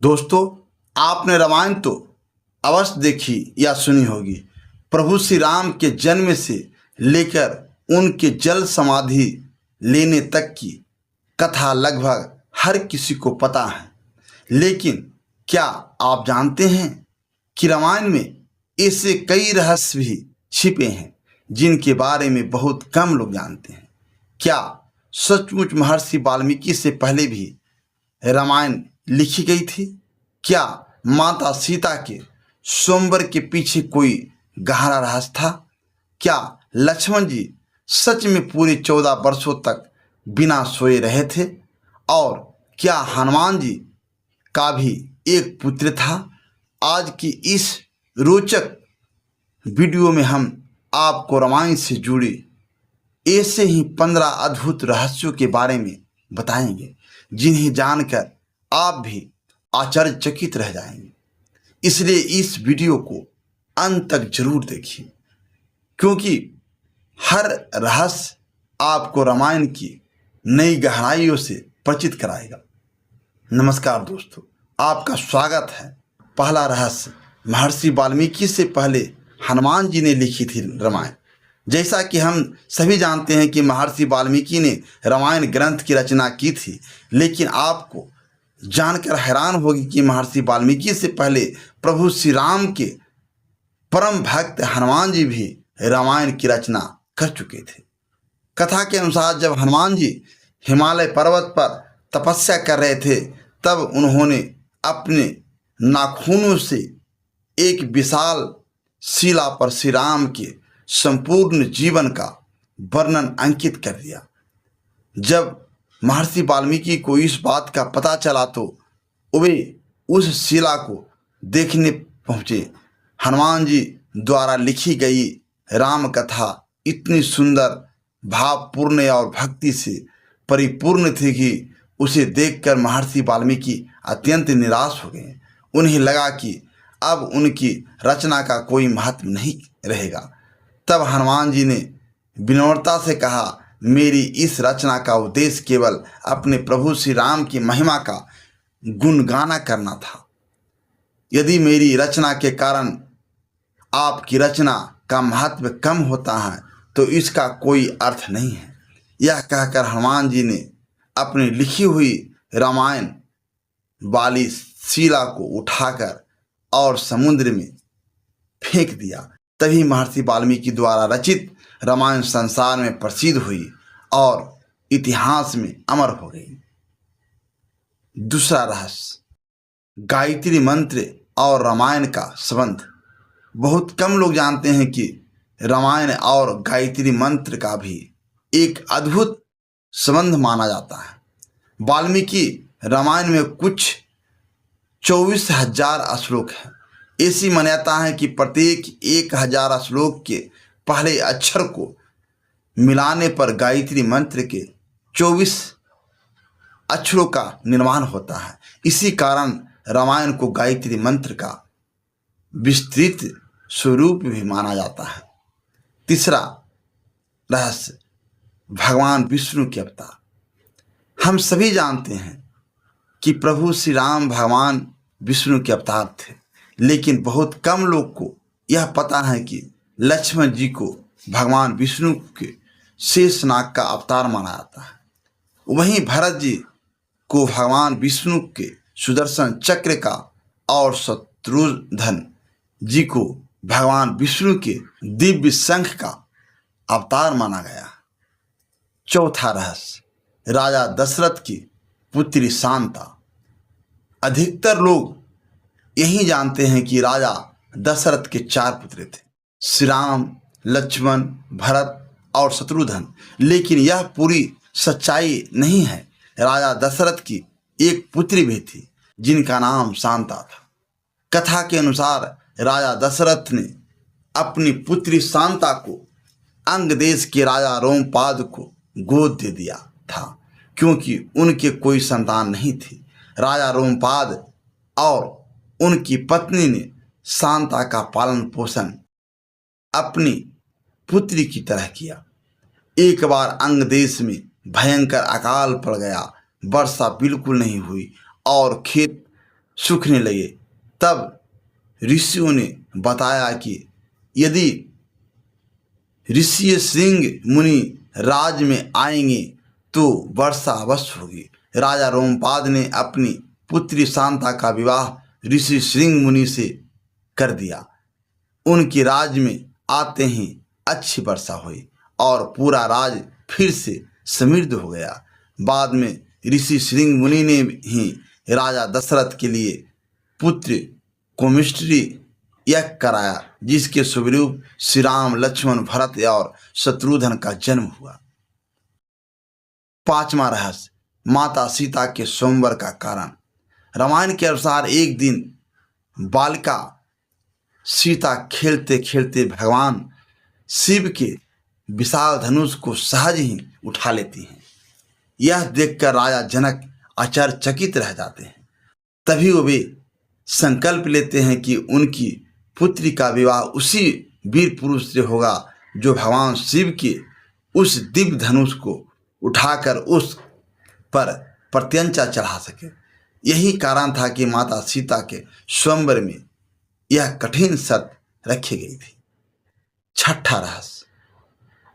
दोस्तों, आपने रामायण तो अवश्य देखी या सुनी होगी। प्रभु श्री राम के जन्म से लेकर उनके जल समाधि लेने तक की कथा लगभग हर किसी को पता है। लेकिन क्या आप जानते हैं कि रामायण में ऐसे कई रहस्य भी छिपे हैं जिनके बारे में बहुत कम लोग जानते हैं? क्या सचमुच महर्षि वाल्मीकि से पहले भी रामायण लिखी गई थी? क्या माता सीता के स्वयंवर के पीछे कोई गहरा रहस्य था? क्या लक्ष्मण जी सच में पूरे 14 वर्षों तक बिना सोए रहे थे? और क्या हनुमान जी का भी एक पुत्र था? आज की इस रोचक वीडियो में हम आपको रामायण से जुड़ी ऐसे ही 15 अद्भुत रहस्यों के बारे में बताएंगे जिन्हें जानकर आप भी आश्चर्यचकित रह जाएंगे। इसलिए इस वीडियो को अंत तक जरूर देखिए, क्योंकि हर रहस्य आपको रामायण की नई गहराइयों से परिचित कराएगा। नमस्कार दोस्तों, आपका स्वागत है। पहला रहस्य, महर्षि वाल्मीकि से पहले हनुमान जी ने लिखी थी रामायण। जैसा कि हम सभी जानते हैं कि महर्षि वाल्मीकि ने रामायण ग्रंथ की रचना की थी, लेकिन आपको जानकर हैरान होगी कि महर्षि वाल्मीकि से पहले प्रभु श्री राम के परम भक्त हनुमान जी भी रामायण की रचना कर चुके थे। कथा के अनुसार जब हनुमान जी हिमालय पर्वत पर तपस्या कर रहे थे, तब उन्होंने अपने नाखूनों से एक विशाल शिला पर श्री राम के संपूर्ण जीवन का वर्णन अंकित कर दिया। जब महर्षि वाल्मीकि को इस बात का पता चला तो वे उस शिला को देखने पहुँचे। हनुमान जी द्वारा लिखी गई राम कथा इतनी सुंदर, भावपूर्ण और भक्ति से परिपूर्ण थी कि उसे देखकर महर्षि वाल्मीकि अत्यंत निराश हो गए। उन्हें लगा कि अब उनकी रचना का कोई महत्व नहीं रहेगा। तब हनुमान जी ने विनम्रता से कहा, मेरी इस रचना का उद्देश्य केवल अपने प्रभु श्री राम की महिमा का गुणगाना करना था। यदि मेरी रचना के कारण आपकी रचना का महत्व कम होता है तो इसका कोई अर्थ नहीं है। यह कहकर हनुमान जी ने अपनी लिखी हुई रामायण वाली शिला को उठाकर और समुद्र में फेंक दिया। तभी महर्षि वाल्मीकि द्वारा रचित रामायण संसार में प्रसिद्ध हुई और इतिहास में अमर हो गई। दूसरा रहस्य, गायत्री मंत्र और रामायण का संबंध। बहुत कम लोग जानते हैं कि रामायण और गायत्री मंत्र का भी एक अद्भुत संबंध माना जाता है। वाल्मीकि रामायण में कुछ 24,000 श्लोक हैं। ऐसी मान्यता है कि प्रत्येक 1,000 श्लोक के पहले अक्षर को मिलाने पर गायत्री मंत्र के 24 अक्षरों का निर्माण होता है। इसी कारण रामायण को गायत्री मंत्र का विस्तृत स्वरूप भी माना जाता है। तीसरा रहस्य, भगवान विष्णु के अवतार। हम सभी जानते हैं कि प्रभु श्री राम भगवान विष्णु के अवतार थे, लेकिन बहुत कम लोग को यह पता है कि लक्ष्मण जी को भगवान विष्णु के शेषनाग का अवतार माना जाता है। वहीं भरत जी को भगवान विष्णु के सुदर्शन चक्र का और शत्रुघ्न जी को भगवान विष्णु के दिव्य शंख का अवतार माना गया। चौथा रहस्य, राजा दशरथ की पुत्री शांता। अधिकतर लोग यही जानते हैं कि राजा दशरथ के 4 पुत्र थे, श्री राम, लक्ष्मण, भरत और शत्रुघ्न। लेकिन यह पूरी सच्चाई नहीं है। राजा दशरथ की एक पुत्री भी थी जिनका नाम शांता था। कथा के अनुसार राजा दशरथ ने अपनी पुत्री शांता को अंग देश के राजा रोमपाद को गोद दे दिया था, क्योंकि उनके कोई संतान नहीं थी। राजा रोमपाद और उनकी पत्नी ने शांता का पालन पोषण अपनी पुत्री की तरह किया। एक बार अंग देश में भयंकर अकाल पड़ गया। वर्षा बिल्कुल नहीं हुई और खेत सूखने लगे। तब ऋषियों ने बताया कि यदि ऋषि श्रृंग मुनि राज में आएंगे तो वर्षा अवश्य होगी। राजा रोमपाद ने अपनी पुत्री शांता का विवाह ऋषि श्रृंग मुनि से कर दिया। उनके राज में आते ही अच्छी वर्षा हुई और पूरा राज फिर से समृद्ध हो गया। बाद में ऋषि श्रृंग मुनि ने ही राजा दशरथ के लिए पुत्र कौमिष्ठी यज्ञ कराया, जिसके स्वरूप श्री राम, लक्ष्मण, भरत और शत्रुघ्न का जन्म हुआ। पांचवा रहस्य, माता सीता के स्वयंवर का कारण। रामायण के अनुसार एक दिन बालिका सीता खेलते खेलते भगवान शिव के विशाल धनुष को सहज ही उठा लेती हैं। यह देखकर राजा जनक आश्चर्यचकित रह जाते हैं। तभी वे संकल्प लेते हैं कि उनकी पुत्री का विवाह उसी वीर पुरुष से होगा जो भगवान शिव के उस दिव्य धनुष को उठाकर उस पर प्रत्यंचा चढ़ा सके। यही कारण था कि माता सीता के स्वयंवर में यह कठिन शर्त रखी गई थी। छठा रहस्य,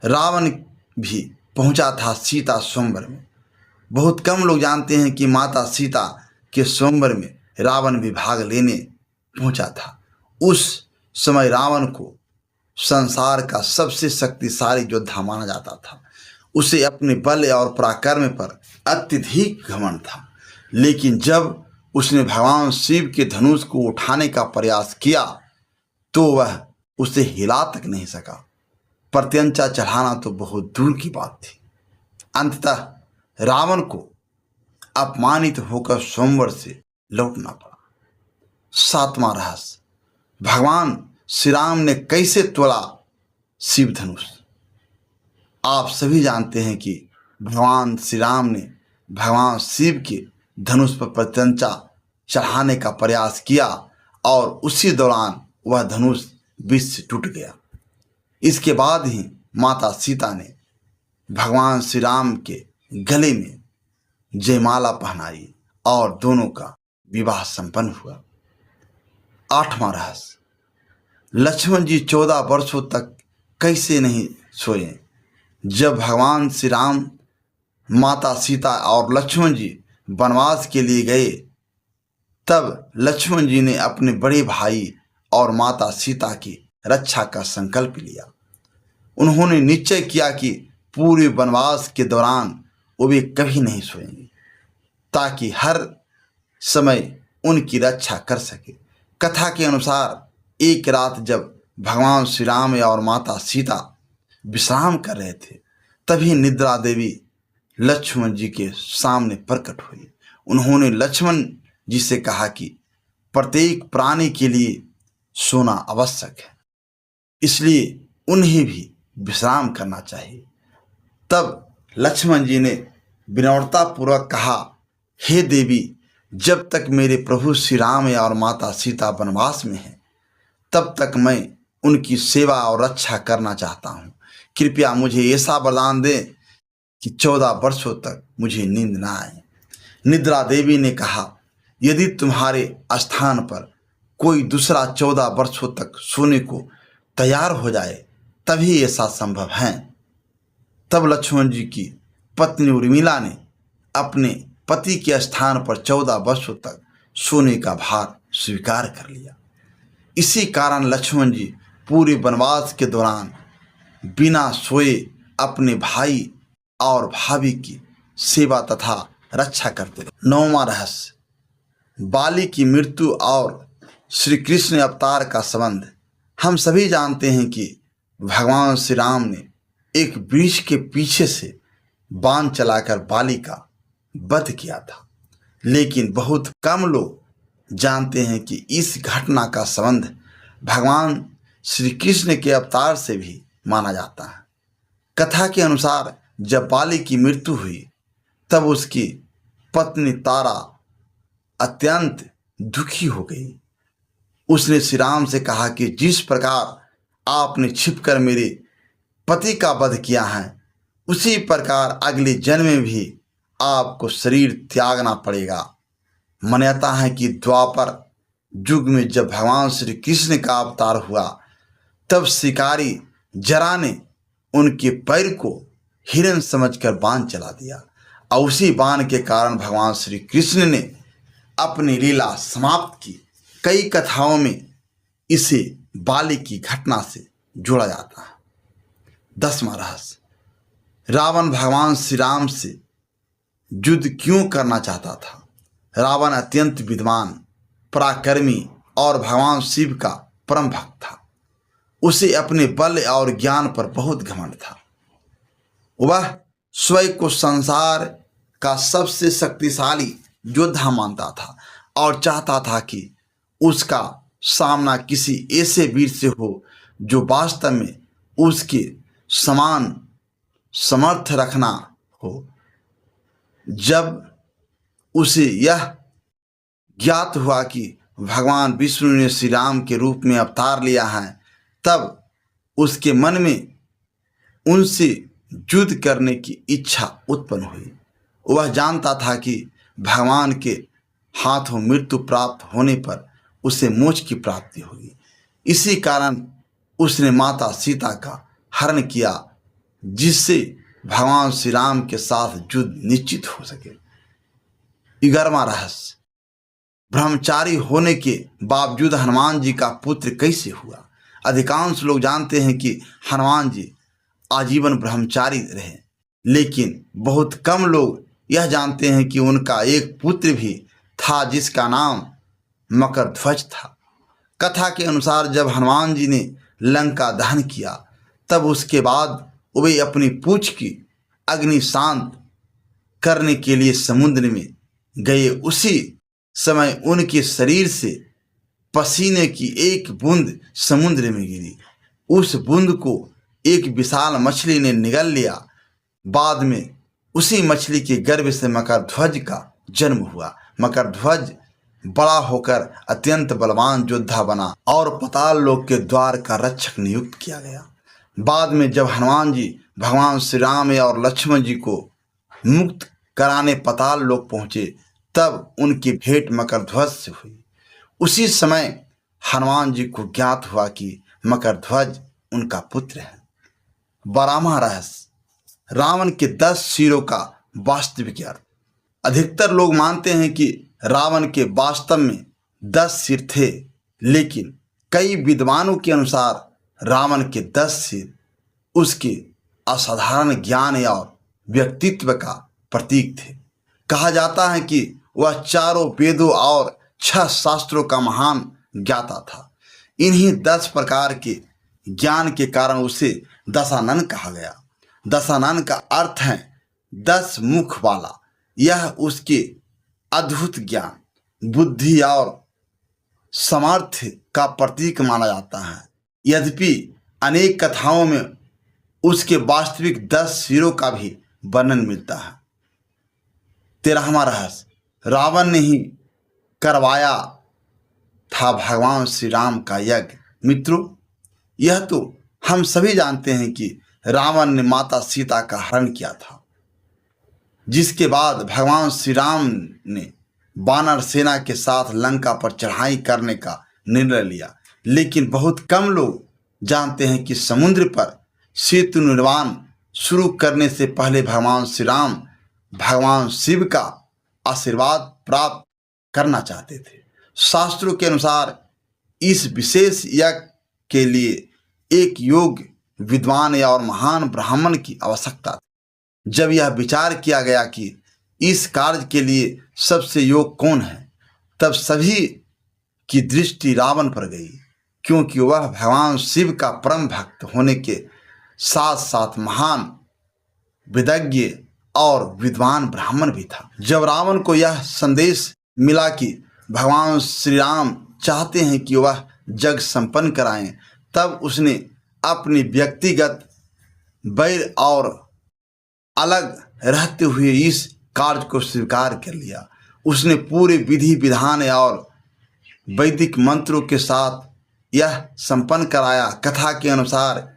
रावण भी पहुंचा था सीता स्वयंवर में। बहुत कम लोग जानते हैं कि माता सीता के स्वयंवर में रावण भी भाग लेने पहुंचा था। उस समय रावण को संसार का सबसे शक्तिशाली योद्धा माना जाता था। उसे अपने बल और पराक्रम पर अत्यधिक घमंड था, लेकिन जब उसने भगवान शिव के धनुष को उठाने का प्रयास किया तो वह उसे हिला तक नहीं सका। प्रत्यंचा चढ़ाना तो बहुत दूर की बात थी। अंततः रावण को अपमानित होकर स्वयंवर से लौटना पड़ा। सातवां रहस्य, भगवान श्री राम ने कैसे तोड़ा शिव धनुष। आप सभी जानते हैं कि भगवान श्री राम ने भगवान शिव के धनुष पर प्रत्यंचा चढ़ाने का प्रयास किया और उसी दौरान वह धनुष बीच से टूट गया। इसके बाद ही माता सीता ने भगवान श्री राम के गले में जयमाला पहनाई और दोनों का विवाह संपन्न हुआ। आठवां रहस्य, लक्ष्मण जी 14 वर्षों तक कैसे नहीं सोए। जब भगवान श्री राम, माता सीता और लक्ष्मण जी वनवास के लिए गए तब लक्ष्मण जी ने अपने बड़े भाई और माता सीता की रक्षा का संकल्प लिया। उन्होंने निश्चय किया कि पूरे वनवास के दौरान वे कभी नहीं सोएंगे ताकि हर समय उनकी रक्षा कर सके। कथा के अनुसार एक रात जब भगवान श्री राम और माता सीता विश्राम कर रहे थे तभी निद्रा देवी लक्ष्मण जी के सामने प्रकट हुई। उन्होंने लक्ष्मण जी से कहा कि प्रत्येक प्राणी के लिए सोना आवश्यक है, इसलिए उन्हें भी विश्राम करना चाहिए। तब लक्ष्मण जी ने विनम्रतापूर्वक कहा, हे देवी, जब तक मेरे प्रभु श्री राम और माता सीता वनवास में हैं तब तक मैं उनकी सेवा और रक्षा करना चाहता हूँ। कृपया मुझे ऐसा वरदान दें कि 14 वर्षों तक मुझे नींद न आए। निद्रा देवी ने कहा, यदि तुम्हारे स्थान पर कोई दूसरा 14 वर्षों तक सोने को तैयार हो जाए तभी ऐसा संभव है। तब लक्ष्मण जी की पत्नी उर्मिला ने अपने पति के स्थान पर 14 वर्षों तक सोने का भार स्वीकार कर लिया। इसी कारण लक्ष्मण जी पूरे वनवास के दौरान बिना सोए अपने भाई और भाभी की सेवा तथा रक्षा करते रहे। 9वां रहस्य, बाली की मृत्यु और श्री कृष्ण अवतार का संबंध। हम सभी जानते हैं कि भगवान श्री राम ने एक वृक्ष के पीछे से बाण चलाकर बाली का वध किया था, लेकिन बहुत कम लोग जानते हैं कि इस घटना का संबंध भगवान श्री कृष्ण के अवतार से भी माना जाता है। कथा के अनुसार जब बाली की मृत्यु हुई तब उसकी पत्नी तारा अत्यंत दुखी हो गई। उसने श्री राम से कहा कि जिस प्रकार आपने छिपकर मेरे पति का वध किया है उसी प्रकार अगले जन्म में भी आपको शरीर त्यागना पड़ेगा। मान्यता है कि द्वापर युग में जब भगवान श्री कृष्ण का अवतार हुआ तब शिकारी जरा ने उनके पैर को हिरन समझकर बाण चला दिया और उसी बाण के कारण भगवान श्री कृष्ण ने अपनी लीला समाप्त की। कई कथाओं में इसे बाली की घटना से जोड़ा जाता है। 10वां रहस्य, रावण भगवान श्री राम से युद्ध क्यों करना चाहता था? रावण अत्यंत विद्वान, पराक्रमी और भगवान शिव का परम भक्त था। उसे अपने बल और ज्ञान पर बहुत घमंड था। वह स्वयं को संसार का सबसे शक्तिशाली योद्धा मानता था और चाहता था कि उसका सामना किसी ऐसे वीर से हो जो वास्तव में उसके समान समर्थ रखना हो। जब उसे यह ज्ञात हुआ कि भगवान विष्णु ने श्री राम के रूप में अवतार लिया है, तब उसके मन में उनसे युद्ध करने की इच्छा उत्पन्न हुई। वह जानता था कि भगवान के हाथों मृत्यु प्राप्त होने पर उसे मोक्ष की प्राप्ति होगी। इसी कारण उसने माता सीता का हरण किया, जिससे भगवान श्री राम के साथ युद्ध निश्चित हो सके। 11वां रहस्य, ब्रह्मचारी होने के बावजूद हनुमान जी का पुत्र कैसे हुआ? अधिकांश लोग जानते हैं कि हनुमान जी आजीवन ब्रह्मचारी रहे, लेकिन बहुत कम लोग यह जानते हैं कि उनका एक पुत्र भी था जिसका नाम मकरध्वज था। कथा के अनुसार जब हनुमान जी ने लंका दहन किया तब उसके बाद वे अपनी पूंछ की अग्नि शांत करने के लिए समुद्र में गए। उसी समय उनके शरीर से पसीने की एक बूंद समुद्र में गिरी। उस बूंद को एक विशाल मछली ने निगल लिया। बाद में उसी मछली के गर्भ से मकरध्वज का जन्म हुआ। मकरध्वज बड़ा होकर अत्यंत बलवान योद्धा बना और पाताल लोक के द्वार का रक्षक नियुक्त किया गया। बाद में जब हनुमान जी भगवान श्री राम और लक्ष्मण जी को मुक्त कराने पाताल लोक पहुँचे तब उनकी भेंट मकरध्वज से हुई। उसी समय हनुमान जी को ज्ञात हुआ कि मकरध्वज उनका पुत्र है। 12वां रहस्य, रावण के 10 सिरों का वास्तविक अर्थ। अधिकतर लोग मानते हैं कि रावण के वास्तव में 10 सिर थे, लेकिन कई विद्वानों के अनुसार रावण के 10 सिर उसके असाधारण ज्ञान और व्यक्तित्व का प्रतीक थे। कहा जाता है कि वह चारों वेदों और 6 शास्त्रों का महान ज्ञाता था। इन्हीं 10 प्रकार के ज्ञान के कारण उसे दशानन कहा गया। दशानन का अर्थ है 10 मुख वाला। यह उसके अद्भुत ज्ञान, बुद्धि और सामर्थ्य का प्रतीक माना जाता है। यद्यपि अनेक कथाओं में उसके वास्तविक 10 सिरों का भी वर्णन मिलता है। 13वां रहस्य, रावण ने ही करवाया था भगवान श्री राम का यज्ञ। मित्रों, यह तो हम सभी जानते हैं कि रावण ने माता सीता का हरण किया था, जिसके बाद भगवान श्री राम ने वानर सेना के साथ लंका पर चढ़ाई करने का निर्णय लिया। लेकिन बहुत कम लोग जानते हैं कि समुद्र पर सेतु निर्माण शुरू करने से पहले भगवान श्री राम भगवान शिव का आशीर्वाद प्राप्त करना चाहते थे। शास्त्रों के अनुसार इस विशेष यज्ञ के लिए एक योग्य विद्वान और महान ब्राह्मण की आवश्यकता थी। जब यह विचार किया गया कि इस कार्य के लिए सबसे योग्य कौन है, तब सभी की दृष्टि रावण पर गई, क्योंकि वह भगवान शिव का परम भक्त होने के साथ साथ महान विदज्ञ और विद्वान ब्राह्मण भी था। जब रावण को यह संदेश मिला कि भगवान श्री राम चाहते हैं कि वह जग संपन्न कराएं, तब उसने अपनी व्यक्तिगत वैर और अलग रहते हुए इस कार्य को स्वीकार कर लिया। उसने पूरे विधि विधान और वैदिक मंत्रों के साथ यह संपन्न कराया। कथा के अनुसार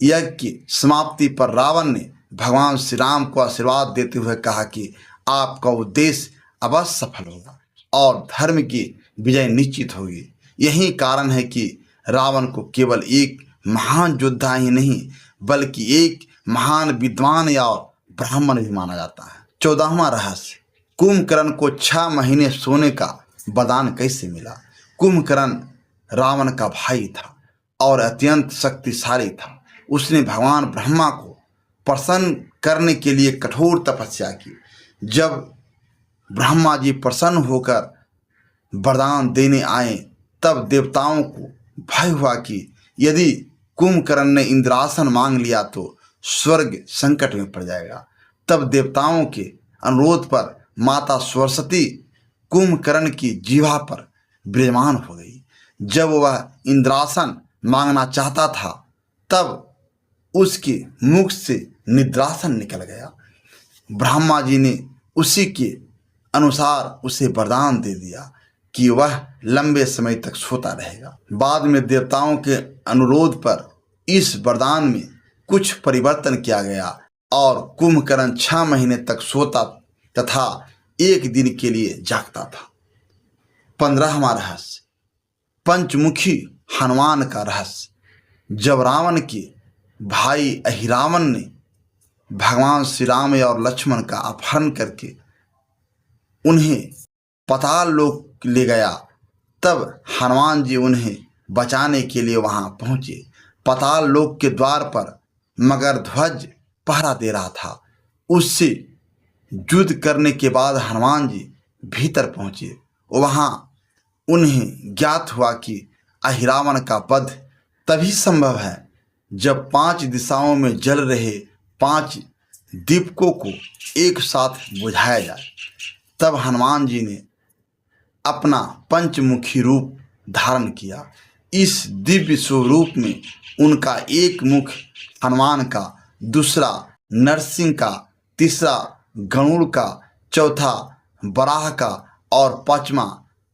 यज्ञ की समाप्ति पर रावण ने भगवान श्री राम को आशीर्वाद देते हुए कहा कि आपका उद्देश्य अवश्य सफल होगा और धर्म की विजय निश्चित होगी। यही कारण है कि रावण को केवल एक महान योद्धा ही नहीं बल्कि एक महान विद्वान या ब्राह्मण भी माना जाता है। 14वां रहस्य, कुंभकर्ण को 6 महीने सोने का वरदान कैसे मिला। कुंभकर्ण रावण का भाई था और अत्यंत शक्तिशाली था। उसने भगवान ब्रह्मा को प्रसन्न करने के लिए कठोर तपस्या की। जब ब्रह्मा जी प्रसन्न होकर वरदान देने आए तब देवताओं को भय हुआ कि यदि कुंभकर्ण ने इंद्रासन मांग लिया तो स्वर्ग संकट में पड़ जाएगा। तब देवताओं के अनुरोध पर माता सरस्वती कुंभकर्ण की जीवा पर विराजमान हो गई। जब वह इंद्रासन मांगना चाहता था तब उसके मुख से निद्रासन निकल गया। ब्रह्मा जी ने उसी के अनुसार उसे वरदान दे दिया कि वह लंबे समय तक सोता रहेगा। बाद में देवताओं के अनुरोध पर इस वरदान में कुछ परिवर्तन किया गया और कुंभकर्ण 6 महीने तक सोता तथा 1 दिन के लिए जागता था। 15वां रहस्य, पंचमुखी हनुमान का रहस्य। जब रावण के भाई अहिरावण ने भगवान श्री राम और लक्ष्मण का अपहरण करके उन्हें पाताल लोक ले गया तब हनुमान जी उन्हें बचाने के लिए वहां पहुंचे। पाताल लोक के द्वार पर मगरध्वज पहरा दे रहा था। उससे युद्ध करने के बाद हनुमान जी भीतर पहुंचे। वहां उन्हें ज्ञात हुआ कि अहिरावण का वध तभी संभव है जब 5 दिशाओं में जल रहे 5 दीपकों को एक साथ बुझाया जाए। तब हनुमान जी ने अपना पंचमुखी रूप धारण किया। इस दिव्य स्वरूप में उनका एक मुख हनुमान का, दूसरा नरसिंह का, तीसरा गरुड़ का, चौथा वराह का और 5वां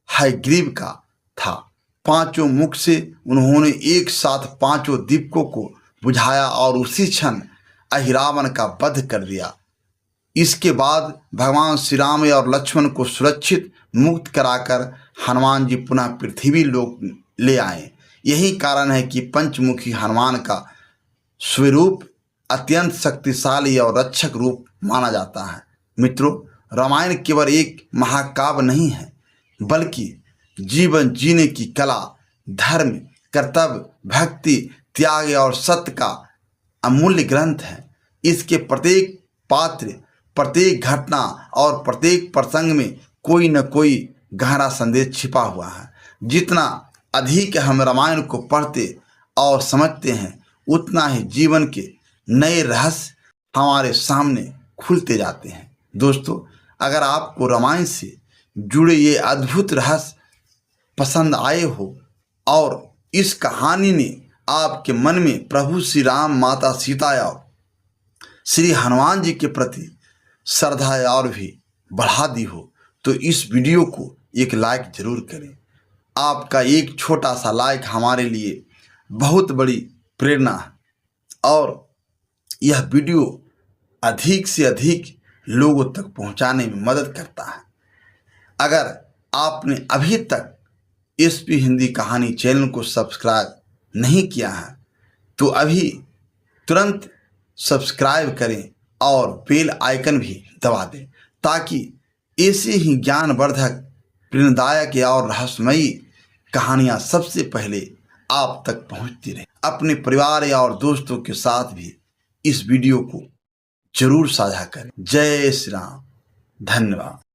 हयग्रीव का था। 5 मुख से उन्होंने एक साथ 5 दीपकों को बुझाया और उसी क्षण अहिरावण का वध कर दिया। इसके बाद भगवान श्री राम और लक्ष्मण को सुरक्षित मुक्त कराकर हनुमान जी पुनः पृथ्वी लोक ले आए। यही कारण है कि पंचमुखी हनुमान का स्वरूप अत्यंत शक्तिशाली और रक्षक रूप माना जाता है। मित्रों, रामायण केवल एक महाकाव्य नहीं है बल्कि जीवन जीने की कला, धर्म, कर्तव्य, भक्ति, त्याग और सत्य का अमूल्य ग्रंथ है। इसके प्रत्येक पात्र, प्रत्येक घटना और प्रत्येक प्रसंग में कोई न कोई गहरा संदेश छिपा हुआ है। जितना अधिक हम रामायण को पढ़ते और समझते हैं उतना ही जीवन के नए रहस्य हमारे सामने खुलते जाते हैं। दोस्तों, अगर आपको रामायण से जुड़े ये अद्भुत रहस्य पसंद आए हो और इस कहानी ने आपके मन में प्रभु श्री राम, माता सीता और श्री हनुमान जी के प्रति श्रद्धा और भी बढ़ा दी हो तो इस वीडियो को एक लाइक जरूर करें। आपका एक छोटा सा लाइक हमारे लिए बहुत बड़ी प्रेरणा है और यह वीडियो अधिक से अधिक लोगों तक पहुंचाने में मदद करता है। अगर आपने अभी तक एसपी हिंदी कहानी चैनल को सब्सक्राइब नहीं किया है तो अभी तुरंत सब्सक्राइब करें और बेल आइकन भी दबा दें ताकि ऐसे ही ज्ञानवर्धक, प्रेरणादायक और रहस्यमयी कहानियाँ सबसे पहले आप तक पहुँचती रहें। अपने परिवार और दोस्तों के साथ भी इस वीडियो को जरूर साझा करें। जय श्री राम। धन्यवाद।